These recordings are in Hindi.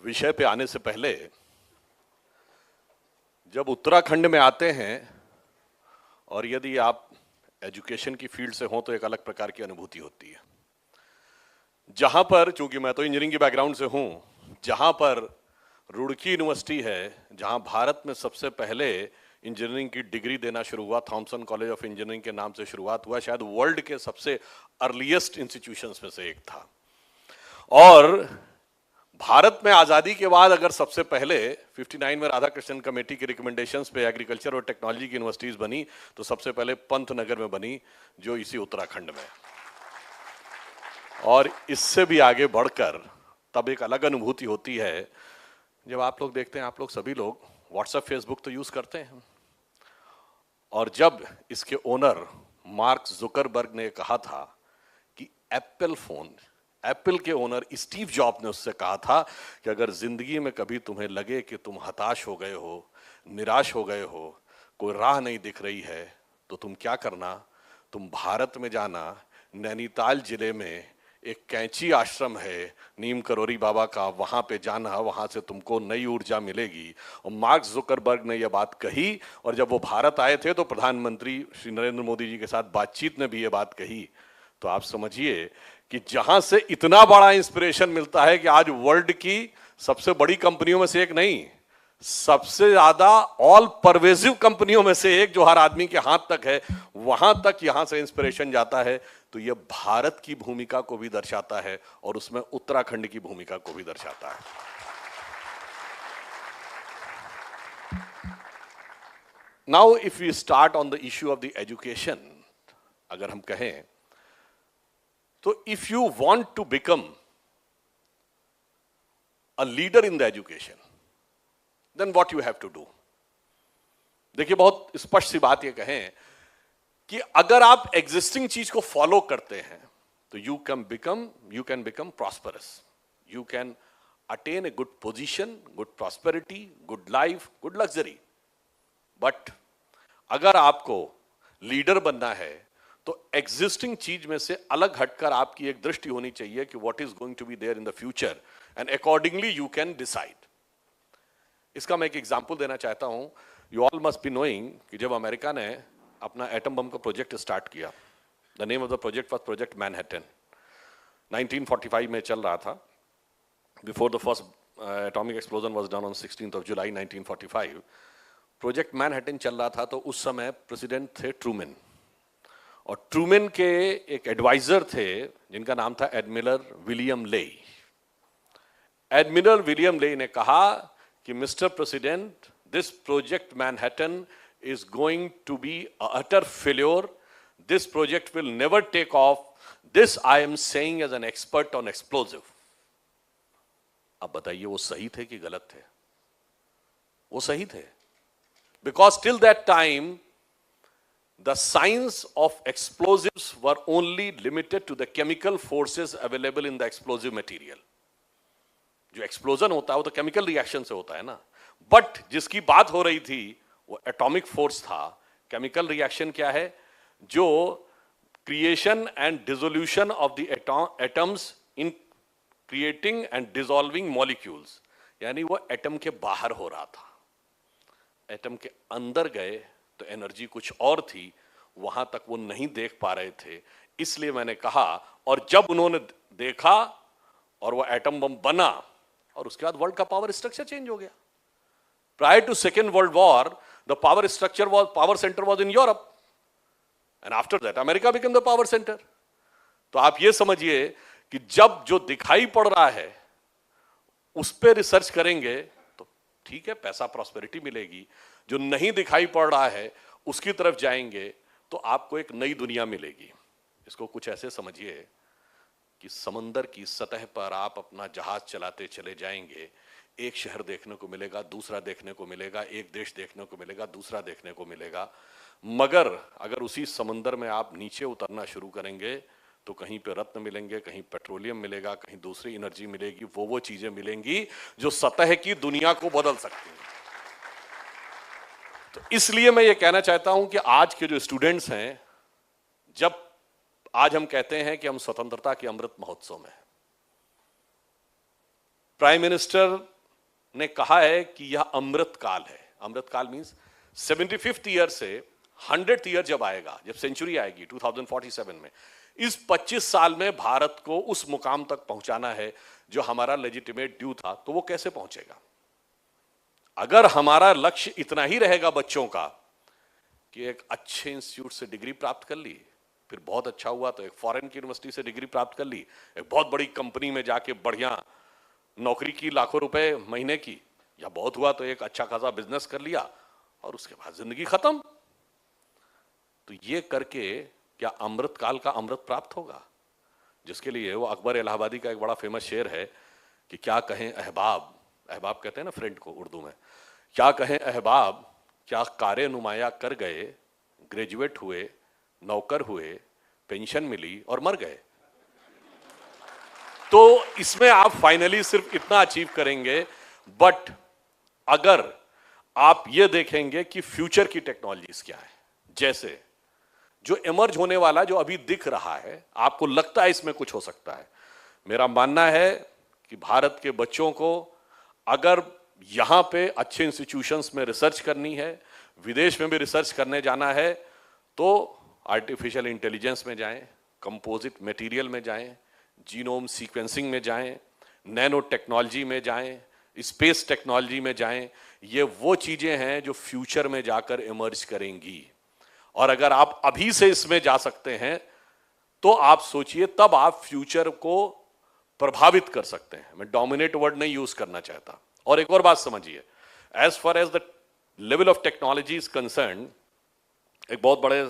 विषय पे आने से पहले जब उत्तराखंड में आते हैं और यदि आप एजुकेशन की फील्ड से हो तो एक अलग प्रकार की अनुभूति होती है। जहां पर, चूंकि मैं तो इंजीनियरिंग के बैकग्राउंड से हूं, जहां पर रुड़की यूनिवर्सिटी है, जहां भारत में सबसे पहले इंजीनियरिंग की डिग्री देना शुरू हुआ, थॉमसन कॉलेज ऑफ इंजीनियरिंग के नाम से शुरुआत हुआ, शायद वर्ल्ड के सबसे अर्लीस्ट इंस्टीट्यूशंस में से एक था। और भारत में आजादी के बाद अगर सबसे पहले 59 में राधाकृष्णन कमेटी की रिकमेंडेशंस पे एग्रीकल्चर और टेक्नोलॉजी की यूनिवर्सिटीज बनी, तो सबसे पहले पंतनगर में बनी, जो इसी उत्तराखंड में। और इससे भी आगे बढ़कर तब एक अलग अनुभूति होती है जब आप लोग देखते हैं, आप लोग सभी लोग व्हाट्सएप फेसबुक तो यूज करते हैं, और जब इसके ओनर मार्क जुकरबर्ग ने कहा था कि एप्पल के ओनर स्टीव जॉब ने उससे कहा था कि अगर जिंदगी में कभी तुम्हें लगे कि तुम हताश हो गए हो, निराश हो गए हो, कोई राह नहीं दिख रही है, तो तुम क्या करना, तुम भारत में जाना, नैनीताल जिले में एक कैंची आश्रम है नीम करोरी बाबा का, वहां पे जाना, वहां से तुमको नई ऊर्जा मिलेगी। और मार्क जुकरबर्ग ने यह बात कही, और जब वो भारत आए थे तो प्रधानमंत्री श्री नरेंद्र मोदी जी के साथ बातचीत में भी ये बात कही। तो आप समझिए कि जहां से इतना बड़ा इंस्पिरेशन मिलता है कि आज वर्ल्ड की सबसे बड़ी कंपनियों में से एक नहीं, सबसे ज्यादा ऑल परवेजिव कंपनियों में से एक जो हर आदमी के हाथ तक है, वहां तक यहां से इंस्पिरेशन जाता है। तो यह भारत की भूमिका को भी दर्शाता है और उसमें उत्तराखंड की भूमिका को भी दर्शाता है। Now if we start on the issue of the education, अगर हम कहें तो if you want to become a leader in the education, then what you have to do. देखिए, बहुत स्पष्ट सी बात ये कहें कि अगर आप एग्जिस्टिंग चीज को फॉलो करते हैं तो you can become prosperous, you can attain a good position, good prosperity, good life, good luxury. But अगर आपको लीडर बनना है तो एग्जिस्टिंग चीज में से अलग हटकर आपकी एक दृष्टि होनी चाहिए कि what is going to be there in the future, and accordingly you can decide. इसका मैं एक एग्जांपल देना चाहता हूं। You all must be knowing कि जब अमेरिका ने अपना एटम बम का प्रोजेक्ट स्टार्ट किया, the name of the project was project Manhattan, 1945 में चल रहा था, before the first atomic explosion was done on 16th of July 1945। Project Manhattan चल रहा था, तो उस समय प्रेसिडेंट थे ट्रूमैन, और ट्रूमैन के एक एडवाइजर थे जिनका नाम था एडमिरल विलियम ले। एडमिरल विलियम ले ने कहा कि mister president, this project Manhattan is going to be a utter failure. This project will never take off. This I am saying as an expert on explosive. अब बताइए, वो सही थे कि गलत थे? वो सही थे, because till that time the science of explosives were only limited to the chemical forces available in the explosive material. जो एक्सप्लोजन होता है वो तो केमिकल रिएक्शन से होता है ना, बट जिसकी बात हो रही थी वो एटॉमिक फोर्स था। केमिकल रिएक्शन क्या है? जो creation and dissolution of the atoms in creating and dissolving molecules, यानी वो एटम के बाहर हो रहा था। एटम के अंदर गए तो एनर्जी कुछ और थी, वहां तक वो नहीं देख पा रहे थे। इसलिए मैंने कहा, और जब उन्होंने देखा और वो एटम बम बना, और उसके बाद वर्ल्ड का पावर स्ट्रक्चर चेंज हो गया। Prior to Second World War, the power center was in Europe, and after that, America became the power center. तो आप ये समझिए कि जब जो दिखाई पड़ रहा है उस पर रिसर्च करेंगे तो ठीक है, पैसा प्रॉस्पेरिटी मिलेगी। जो नहीं दिखाई पड़ रहा है उसकी तरफ जाएंगे तो आपको एक नई दुनिया मिलेगी। इसको कुछ ऐसे समझिए कि समंदर की सतह पर आप अपना जहाज चलाते चले जाएंगे, एक शहर देखने को मिलेगा, दूसरा देखने को मिलेगा, एक देश देखने को मिलेगा, दूसरा देखने को मिलेगा, मगर अगर उसी समंदर में आप नीचे उतरना शुरू करेंगे तो कहीं पे रत्न मिलेंगे, कहीं पेट्रोलियम मिलेगा, कहीं दूसरी एनर्जी मिलेगी, वो चीजें मिलेंगी जो सतह की दुनिया को बदल सकती हैं। तो इसलिए मैं ये कहना चाहता हूं कि आज के जो स्टूडेंट्स हैं, जब आज हम कहते हैं कि हम स्वतंत्रता के अमृत महोत्सव में, प्राइम मिनिस्टर ने कहा है कि यह अमृत काल है। अमृत काल मींस 75th ईयर से 100th ईयर जब आएगा, जब सेंचुरी आएगी 2047 में, इस 25 साल में भारत को उस मुकाम तक पहुंचाना है जो हमारा लेजिटिमेट ड्यू था। तो वो कैसे पहुंचेगा? अगर हमारा लक्ष्य इतना ही रहेगा बच्चों का कि एक अच्छे इंस्टीट्यूट से डिग्री प्राप्त कर ली, फिर बहुत अच्छा हुआ तो एक फॉरेन की यूनिवर्सिटी से डिग्री प्राप्त कर ली, एक बहुत बड़ी कंपनी में जाके बढ़िया नौकरी की, लाखों रुपए महीने की, या बहुत हुआ तो एक अच्छा खासा बिजनेस कर लिया और उसके बाद जिंदगी खत्म। तो ये करके क्या अमृत काल का अमृत प्राप्त होगा? जिसके लिए वो अकबर इलाहाबादी का एक बड़ा फेमस शेर है कि क्या कहें अहबाब, अहबाब कहते हैं ना फ्रेंड को उर्दू में, क्या कहें अहबाब, क्या कारे नुमाया कर गए, ग्रेजुएट हुए, नौकर हुए, पेंशन मिली और मर गए। तो इसमें आप फाइनली सिर्फ इतना अचीव करेंगे। बट अगर आप ये देखेंगे कि फ्यूचर की टेक्नोलॉजीज क्या है, जैसे जो इमर्ज होने वाला, जो अभी दिख रहा है, आपको लगता है इसमें कुछ हो सकता है। मेरा मानना है कि भारत के बच्चों को अगर यहां पे अच्छे इंस्टीट्यूशंस में रिसर्च करनी है, विदेश में भी रिसर्च करने जाना है, तो आर्टिफिशियल इंटेलिजेंस में जाएं, कंपोजिट मटेरियल में जाएं, जीनोम सीक्वेंसिंग में जाएं, नैनो टेक्नोलॉजी में जाएं, स्पेस टेक्नोलॉजी में जाएं। ये वो चीजें हैं जो फ्यूचर में जाकर इमर्ज करेंगी। और अगर आप अभी से इसमें जा सकते हैं तो आप सोचिए, तब आप फ्यूचर को प्रभावित कर सकते हैं। मैं डोमिनेट वर्ड नहीं यूज करना चाहता। और एक और बात समझिए, as far as the level of technology is concern, एक बहुत बड़े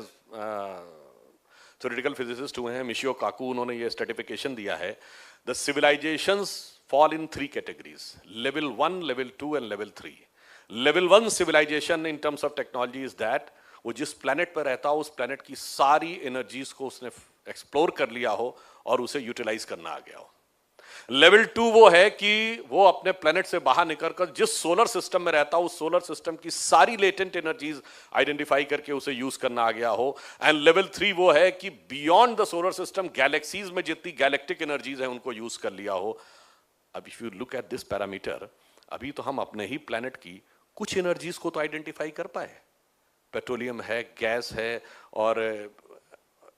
थ्योरेटिकल फिजिसिस्ट हुए हैं मिशियो काकू, उन्होंने ये स्ट्रेटिफिकेशन दिया है, the civilizations fall in 3 categories, level 1, level 2 and level 3। Level 1 civilization in terms of technology is that वो जिस प्लेनेट पर रहता हो उस प्लेनेट की सारी एनर्जीज को उसने एक्सप्लोर कर लिया हो और उसे यूटिलाइज करना आ गया हो। लेवल 2 वो है कि वो अपने प्लेनेट से बाहर निकलकर जिस सोलर सिस्टम में रहता हो उस सोलर सिस्टम की सारी लेटेंट एनर्जीज आइडेंटिफाई करके उसे यूज करना आ गया हो। एंड लेवल 3 वो है कि beyond the solar system galaxies में जितनी गैलेक्टिक एनर्जीज है उनको यूज कर लिया हो। अब if you look at this parameter, अभी तो हम अपने ही प्लेनेट की कुछ एनर्जीज को तो आइडेंटिफाई कर पाए, पेट्रोलियम है, गैस है और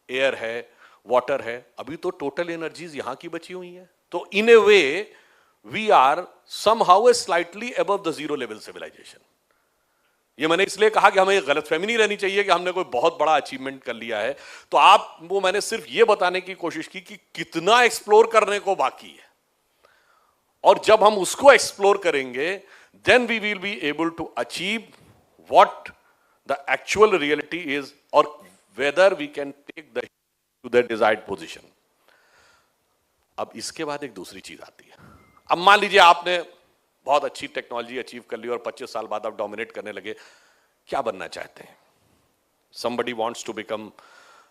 एयर है, वाटर है। अभी तो टोटल एनर्जीज यहां की बची हुई है। तो in a way we are somehow slightly above the zero level civilization. ये मैंने इसलिए कहा कि हमें ये गलतफहमी नहीं रहनी चाहिए कि हमने कोई बहुत बड़ा अचीवमेंट कर लिया है। तो आप वो मैंने सिर्फ ये बताने की कोशिश की कि कितना एक्सप्लोर करने को बाकी है, और जब हम उसको एक्सप्लोर करेंगे then we will be able to achieve what the actual reality is, or whether we can take the to the desired position. अब इसके बाद एक दूसरी चीज आती है। अब मान लीजिए आपने बहुत अच्छी टेक्नोलॉजी अचीव कर ली और 25 साल बाद आप डोमिनेट करने लगे, क्या बनना चाहते हैं? Somebody wants to become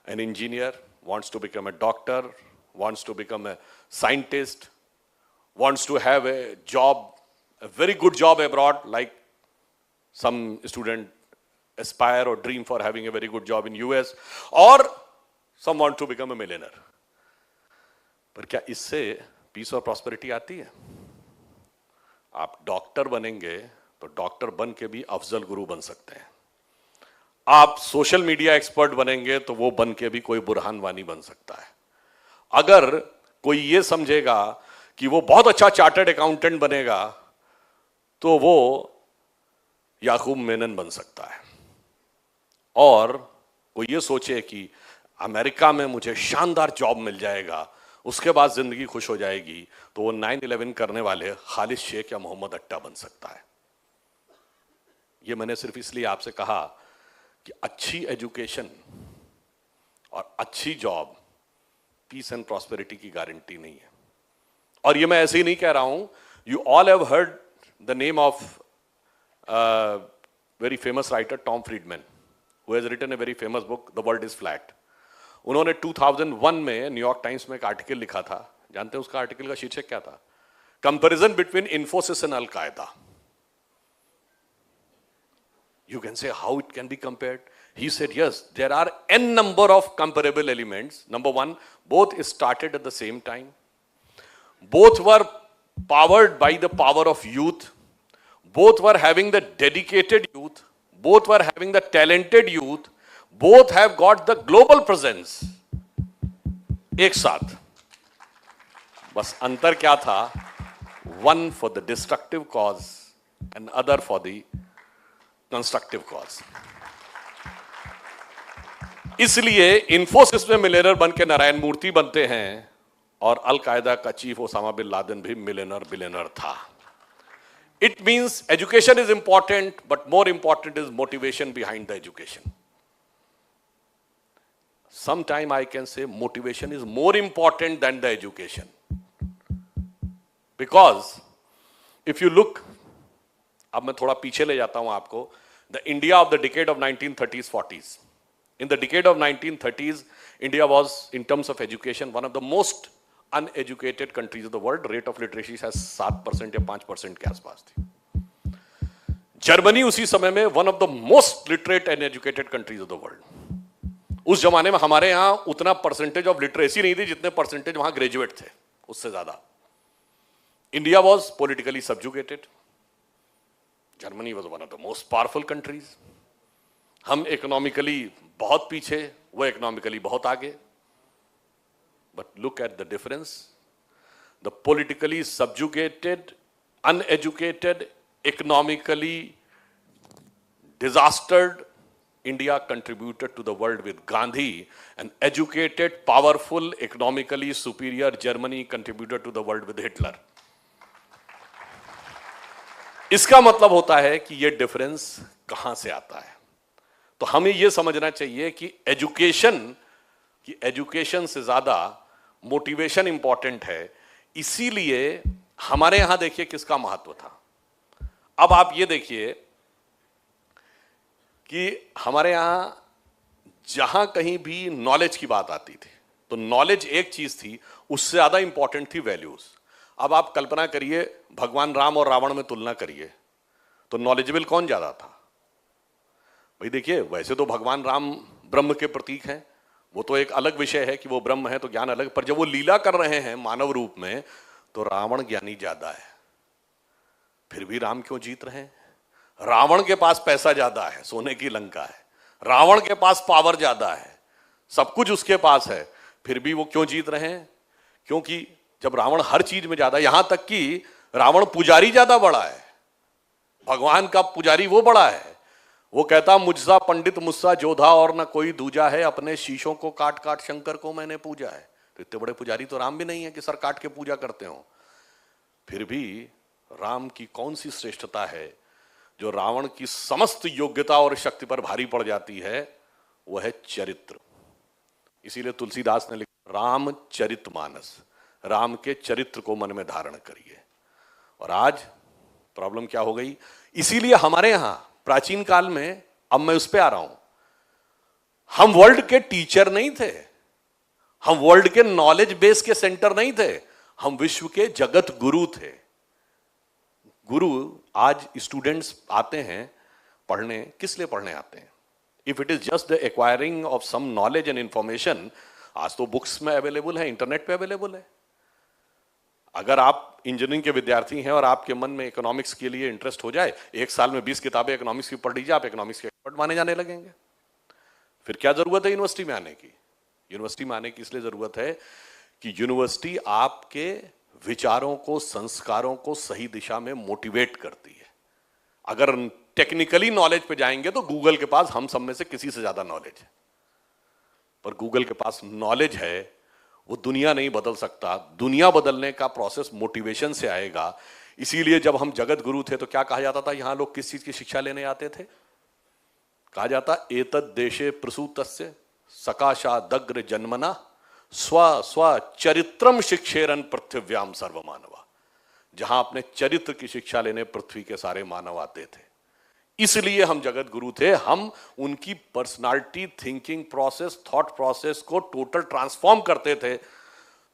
an engineer, wants to become a doctor, wants to become a scientist, wants to have a job, a very good job abroad, like some student aspire or dream for having a very good job in US, or some want to become a millionaire. पर क्या इससे पीस और प्रॉस्पेरिटी आती है? आप डॉक्टर बनेंगे तो डॉक्टर बन के भी अफजल गुरु बन सकते हैं। आप सोशल मीडिया एक्सपर्ट बनेंगे तो वो बन के भी कोई बुरहान वानी बन सकता है। अगर कोई ये समझेगा कि वो बहुत अच्छा चार्टर्ड अकाउंटेंट बनेगा तो वो याकूब मेनन बन सकता है। और वो ये सोचे कि अमेरिका में मुझे शानदार जॉब मिल जाएगा, उसके बाद जिंदगी खुश हो जाएगी, तो वो 9/11 करने वाले खालिद शेख या मोहम्मद अट्टा बन सकता है। ये मैंने सिर्फ इसलिए आपसे कहा कि अच्छी एजुकेशन और अच्छी जॉब पीस एंड प्रॉस्पेरिटी की गारंटी नहीं है। और ये मैं ऐसे ही नहीं कह रहा हूं। You all have heard the name of very famous writer Tom Friedman, who has written a very famous book, The World is Flat. उन्होंने 2001 में न्यूयॉर्क टाइम्स में एक आर्टिकल लिखा था। जानते हैं उसका आर्टिकल का शीर्षक क्या था? कंपैरिजन बिटवीन इन्फोसिस एंड अल कायदा। You can say how it can be compared. He said, yes, there are n number of comparable elements. Number one, both started at the same time. Both were powered by the power of youth. both were having the dedicated youth, both were having the talented youth, both have got the global presence एक साथ. बस अंतर क्या था? One for the destructive cause and other for the constructive cause. इसलिए इंफोसिस में मिलियनर बन के नारायण मूर्ति बनते हैं और अल कायदा का चीफ ओसामा बिन लादेन भी मिलियनर बिलियनर था. It means education is important, but more important is motivation behind the education. Sometime I can say motivation is more important than the education. Because if you look, अब मैं थोड़ा पीछे ले जाता हूं आपको, the India of the decade of 1930s, 40s. In the decade of 1930s, India was, in terms of education, one of the most uneducated countries of the world. Rate of literacy has 7% या 5% के आसपास थी. जर्मनी उसी समय में one of the most literate and educated countries of the world. उस जमाने में हमारे यहां उतना परसेंटेज ऑफ लिटरेसी नहीं थी जितने परसेंटेज वहां ग्रेजुएट थे, उससे ज्यादा. India was politically सबजुगेटेड. Germany was one of the most powerful countries. हम इकोनॉमिकली बहुत पीछे, वो इकोनॉमिकली बहुत आगे. But look at the difference. The politically सबजुगेटेड, uneducated, economically disastered India contributed to the world with Gandhi, and educated, powerful, economically superior Germany contributed to the world with Hitler. इसका मतलब होता है कि ये डिफरेंस कहां से आता है. तो हमें यह समझना चाहिए कि एजुकेशन से ज्यादा मोटिवेशन इंपॉर्टेंट है. इसीलिए हमारे यहां देखिए किसका महत्व था. अब आप ये देखिए कि हमारे यहां जहां कहीं भी नॉलेज की बात आती थी तो नॉलेज एक चीज थी, उससे ज्यादा इंपॉर्टेंट थी वैल्यूज. अब आप कल्पना करिए, भगवान राम और रावण में तुलना करिए तो नॉलेजेबल कौन ज्यादा था? भाई देखिए, वैसे तो भगवान राम ब्रह्म के प्रतीक हैं, वो तो एक अलग विषय है कि वो ब्रह्म है तो ज्ञान अलग, पर जब वो लीला कर रहे हैं मानव रूप में तो रावण ज्ञानी ज्यादा है. फिर भी राम क्यों जीत रहे हैं? रावण के पास पैसा ज्यादा है, सोने की लंका है. रावण के पास पावर ज्यादा है, सब कुछ उसके पास है, फिर भी वो क्यों जीत रहे हैं? क्योंकि जब रावण हर चीज में ज्यादा, यहां तक कि रावण पुजारी ज्यादा बड़ा है, भगवान का पुजारी वो बड़ा है. वो कहता मुझसा पंडित मुझसा जोधा और न कोई दूजा है, अपने शीशों को काट काट शंकर को मैंने पूजा है. तो इतने बड़े पुजारी तो राम भी नहीं है कि सर काट के पूजा करते हो. फिर भी राम की कौन सी श्रेष्ठता है जो रावण की समस्त योग्यता और शक्ति पर भारी पड़ जाती है? वह है चरित्र. इसीलिए तुलसीदास ने लिखा राम चरितमानस, राम के चरित्र को मन में धारण करिए. और आज प्रॉब्लम क्या हो गई? इसीलिए हमारे यहां प्राचीन काल में, अब मैं उस पर आ रहा हूं, हम वर्ल्ड के टीचर नहीं थे, हम वर्ल्ड के नॉलेज बेस के सेंटर नहीं थे, हम विश्व के जगत गुरु थे. गुरु आज स्टूडेंट्स आते हैं पढ़ने, किस लिए पढ़ने आते हैं? If it is just the acquiring of some knowledge and information, आज तो बुक्स में अवेलेबल है, इंटरनेट पे अवेलेबल है. अगर आप इंजीनियरिंग के विद्यार्थी हैं और आपके मन में इकोनॉमिक्स के लिए इंटरेस्ट हो जाए, एक साल में 20 किताबें इकोनॉमिक्स की पढ़ लीजिए, आप इकोनॉमिक्स के एक्सपर्ट माने जाने लगेंगे. फिर क्या जरूरत है यूनिवर्सिटी में आने की? यूनिवर्सिटी में आने की इसलिए जरूरत है कि यूनिवर्सिटी आपके विचारों को, संस्कारों को सही दिशा में मोटिवेट करती है. अगर टेक्निकली नॉलेज पे जाएंगे तो गूगल के पास हम सब में से किसी से ज्यादा नॉलेज है, पर गूगल के पास नॉलेज है, वो दुनिया नहीं बदल सकता. दुनिया बदलने का प्रोसेस मोटिवेशन से आएगा. इसीलिए जब हम जगत गुरु थे तो क्या कहा जाता था? यहां लोग किस चीज की शिक्षा लेने आते थे? कहा जाता एतद देशे प्रसूतस्य सकाशादग्र जन्मना स्व स्व चरित्रम शिक्षेरन पृथ्व्याम सर्वमानवा. जहां अपने चरित्र की शिक्षा लेने पृथ्वी के सारे मानव आते थे. इसलिए हम जगत गुरु थे. हम उनकी personality, thinking process, thought process को टोटल ट्रांसफॉर्म करते थे.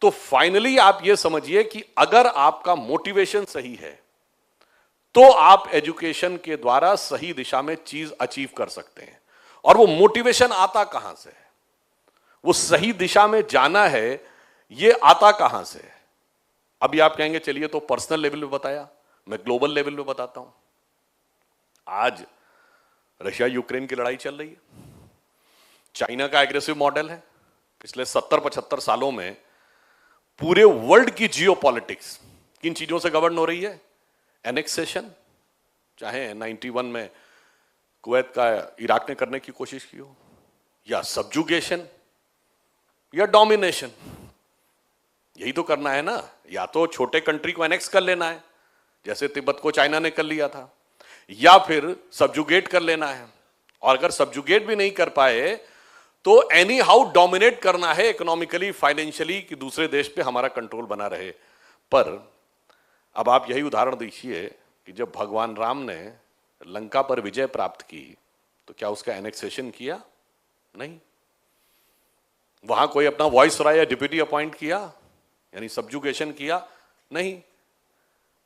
तो फाइनली आप ये समझिए कि अगर आपका मोटिवेशन सही है तो आप एजुकेशन के द्वारा सही दिशा में चीज अचीव कर सकते हैं. और वो मोटिवेशन आता कहां से है? वो सही दिशा में जाना है, ये आता कहां से? अभी आप कहेंगे चलिए तो पर्सनल लेवल पे बताया, मैं ग्लोबल लेवल पे बताता हूं. आज रशिया यूक्रेन की लड़ाई चल रही है, चाइना का एग्रेसिव मॉडल है। पिछले 70-75 सालों में पूरे वर्ल्ड की जियोपॉलिटिक्स किन चीजों से गवर्न हो रही है? एनेक्सेशन, चाहे 91 में कुवैत का इराक ने करने की कोशिश की हो, या सब्जुगेशन, या डोमिनेशन। यही तो करना है ना। या तो छोटे कंट्री को एनेक्स कर लेना है, जैसे तिब्बत को चाइना ने कर लिया था, या फिर सब्जुगेट कर लेना है। और अगर सब्जुगेट भी नहीं कर पाए तो एनी हाउ डोमिनेट करना है इकोनॉमिकली, फाइनेंशियली, कि दूसरे देश पे हमारा कंट्रोल बना रहे। पर अब आप यही उदाहरण देखिए कि जब भगवान राम ने लंका पर विजय प्राप्त की तो क्या उसका एनेक्सेशन किया? नहीं। वहां कोई अपना वॉइसरॉय या डिप्यूटी अपॉइंट किया, यानी सब्जुगेशन किया? नहीं।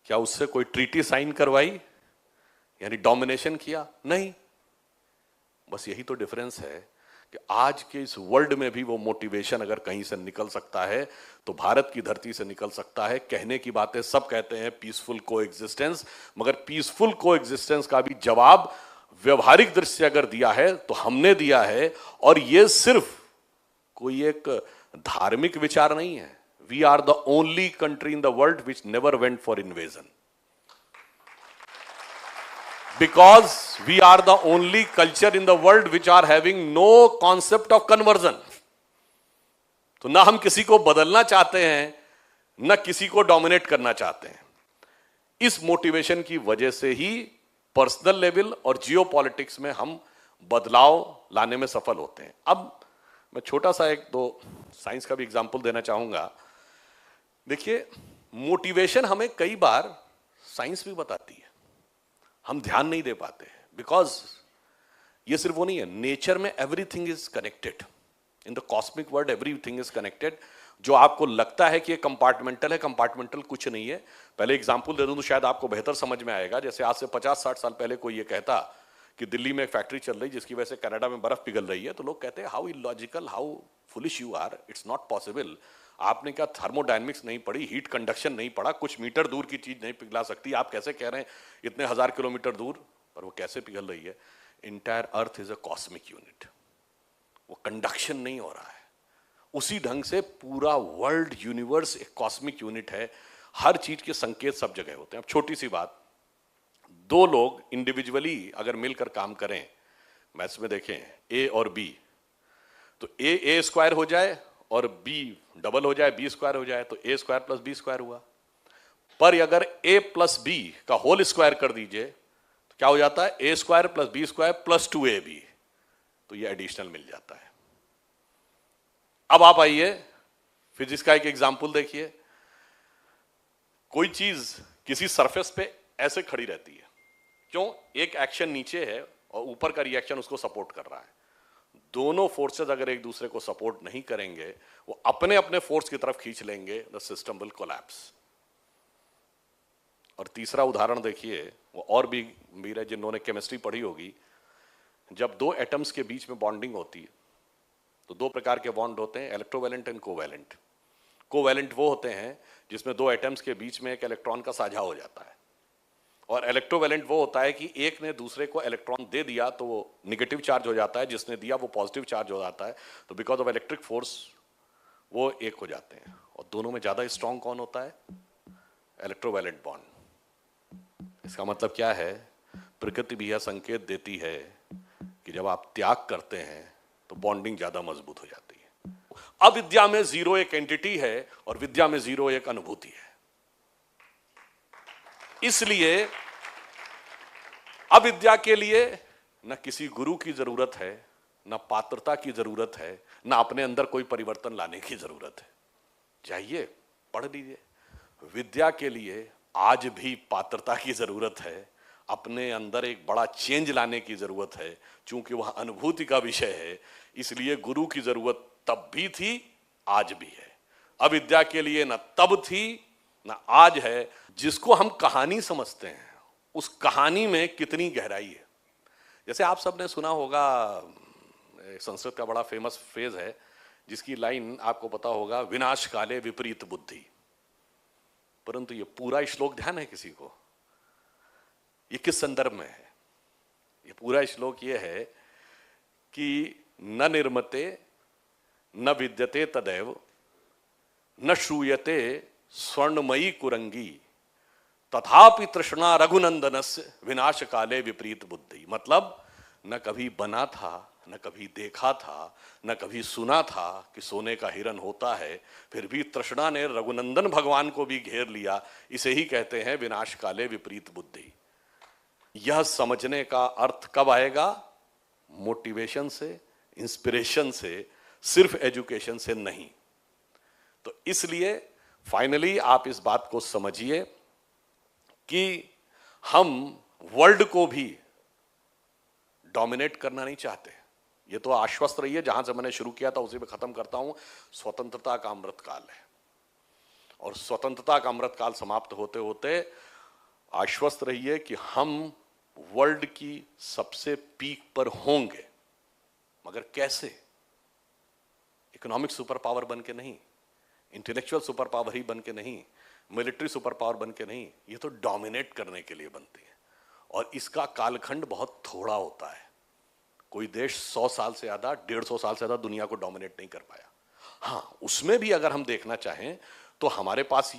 क्या उससे कोई ट्रीटी साइन करवाई, यानी डोमिनेशन किया? नहीं। बस यही तो डिफरेंस है कि आज के इस वर्ल्ड में भी वो मोटिवेशन अगर कहीं से निकल सकता है तो भारत की धरती से निकल सकता है। कहने की बातें सब कहते हैं पीसफुल कोएग्जिस्टेंस, मगर पीसफुल कोएग्जिस्टेंस का भी जवाब व्यवहारिक दृष्टि से अगर दिया है तो हमने दिया है। और ये सिर्फ कोई एक धार्मिक विचार नहीं है। We are the only country in the world which never went for invasion, because we are the only culture in the world which are having no concept of conversion. तो ना हम किसी को बदलना चाहते हैं, ना किसी को डोमिनेट करना चाहते हैं। इस मोटिवेशन की वजह से ही पर्सनल लेवल और जियोपॉलिटिक्स में हम बदलाव लाने में सफल होते हैं। अब मैं छोटा सा एक दो साइंस का भी एग्जांपल देना चाहूंगा। देखिए, मोटिवेशन हमें कई बार साइंस भी बताती है, हम ध्यान नहीं दे पाते, बिकॉज ये सिर्फ वो नहीं है। नेचर में everything is connected, in the cosmic world everything is connected. जो आपको लगता है कि ये कंपार्टमेंटल है, कंपार्टमेंटल कुछ नहीं है। पहले एग्जांपल दे दूं तो शायद आपको बेहतर समझ में आएगा। जैसे आज से 50-60 साल पहले कोई ये कहता कि दिल्ली में एक फैक्ट्री चल रही जिसकी वजह से कनाडा में बर्फ पिघल रही है, तो लोग कहते हैं how illogical, how foolish you are, it's not possible. आपने क्या थर्मोडायनेमिक्स नहीं पढ़ी, हीट कंडक्शन नहीं पढ़ा, कुछ मीटर दूर की चीज नहीं पिघला सकती, आप कैसे कह रहे हैं इतने 1000 किलोमीटर दूर? पर वो कैसे पिघल रही है? Entire earth is a cosmic unit, वो कंडक्शन नहीं हो रहा है। उसी ढंग से पूरा वर्ल्ड यूनिवर्स एक कॉस्मिक यूनिट है। हर चीज के संकेत सब जगह होते हैं। अब छोटी सी बात, दो लोग इंडिविजुअली अगर मिलकर काम करें, मैथ्स में देखें ए और बी, तो ए स्क्वायर हो जाए और बी डबल हो जाए, बी स्क्वायर हो जाए, तो a square plus b square हुआ। पर अगर ए प्लस बी का होल स्क्वायर कर दीजिए तो क्या हो जाता है? A square plus b square plus 2ab, तो ये एडिशनल मिल जाता है। अब आप आइए फिजिक्स का एक एग्जांपल देखिए। कोई चीज किसी सरफेस पे ऐसे खड़ी रहती है, क्यों? एक एक्शन नीचे है और ऊपर का रिएक्शन उसको सपोर्ट कर रहा है। दोनों फोर्सेस अगर एक दूसरे को सपोर्ट नहीं करेंगे, वो अपने अपने फोर्स की तरफ खींच लेंगे, द सिस्टम विल कोलैप्स। और तीसरा उदाहरण देखिए, वो और भी वीर है जिन्होंने केमिस्ट्री पढ़ी होगी। जब दो एटम्स के बीच में बॉन्डिंग होती है तो दो प्रकार के बॉन्ड होते हैं, इलेक्ट्रोवैलेंट एंड कोवैलेंट। कोवैलेंट वो होते हैं जिसमें दो एटम्स के बीच में एक इलेक्ट्रॉन का साझा हो जाता है, और इलेक्ट्रोवैलेंट वो होता है कि एक ने दूसरे को इलेक्ट्रॉन दे दिया तो वो निगेटिव चार्ज हो जाता है, जिसने दिया वो पॉजिटिव चार्ज हो जाता है। तो बिकॉज ऑफ इलेक्ट्रिक फोर्स वो एक हो जाते हैं। और दोनों में ज्यादा स्ट्रांग कौन होता है? Electrovalent bond. इसका मतलब क्या है? प्रकृति भी यह संकेत देती है कि जब आप त्याग करते हैं तो बॉन्डिंग ज्यादा मजबूत हो जाती है। अविद्या में जीरो एक एंटिटी है और विद्या में जीरो एक अनुभूति है। इसलिए अविद्या के लिए न किसी गुरु की जरूरत है, न पात्रता की जरूरत है, न अपने अंदर कोई परिवर्तन लाने की जरूरत है। जाइए पढ़ लीजिए। विद्या के लिए आज भी पात्रता की जरूरत है, अपने अंदर एक बड़ा चेंज लाने की जरूरत है। चूंकि वह अनुभूति का विषय है, इसलिए गुरु की जरूरत तब भी थी, आज भी है। अविद्या के लिए न तब थी न आज है। जिसको हम कहानी समझते हैं, उस कहानी में कितनी गहराई है। जैसे आप सबने सुना होगा, संस्कृत का बड़ा फेमस फ्रेज है जिसकी लाइन आपको पता होगा, विनाश काले विपरीत बुद्धि। परंतु ये पूरा श्लोक ध्यान है किसी को? ये किस संदर्भ में है? ये पूरा श्लोक ये है कि न निर्मते न विद्यते तदैव न श्रूयते स्वर्णमयी कुरंगी तथापि तृष्णा रघुनंदनस्य विनाश काले विपरीत बुद्धि। मतलब न कभी बना था, न कभी देखा था, न कभी सुना था कि सोने का हिरण होता है, फिर भी तृष्णा ने रघुनंदन भगवान को भी घेर लिया। इसे ही कहते हैं विनाश काले विपरीत बुद्धि। यह समझने का अर्थ कब आएगा? मोटिवेशन से, इंस्पिरेशन से, सिर्फ एजुकेशन से नहीं। तो इसलिए फाइनली आप इस बात को समझिए कि हम वर्ल्ड को भी डोमिनेट करना नहीं चाहते। ये तो आश्वस्त रहिए, जहां से मैंने शुरू किया था उसी पे खत्म करता हूं। स्वतंत्रता का अमृतकाल है और स्वतंत्रता का अमृतकाल समाप्त होते होते आश्वस्त रहिए कि हम वर्ल्ड की सबसे पीक पर होंगे। मगर कैसे? इकोनॉमिक सुपर पावर बन के नहीं, इंटेलेक्चुअल सुपर पावर ही बन के नहीं, मिलिट्री सुपर पावर बन के नहीं। ये तो डोमिनेट करने के लिए बनती है और इसका कालखंड बहुत थोड़ा होता है। कोई देश 100 साल से ज्यादा, 150 साल से ज्यादा दुनिया को डोमिनेट नहीं कर पाया। हाँ, उसमें भी अगर हम देखना चाहें तो हमारे पास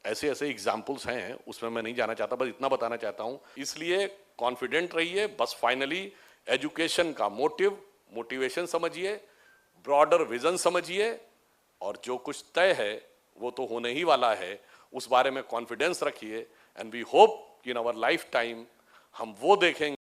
ऐसे ऐसे एग्जाम्पल्स हैं, उसमें मैं नहीं जाना चाहता, बस इतना बताना चाहता हूं। इसलिए कॉन्फिडेंट रहिए। बस फाइनली एजुकेशन का मोटिवेशन समझिए, ब्रॉडर विजन समझिए और जो कुछ तय है वो तो होने ही वाला है, उस बारे में कॉन्फिडेंस रखिए। एंड वी होप कि इन आवर लाइफ टाइम हम वो देखेंगे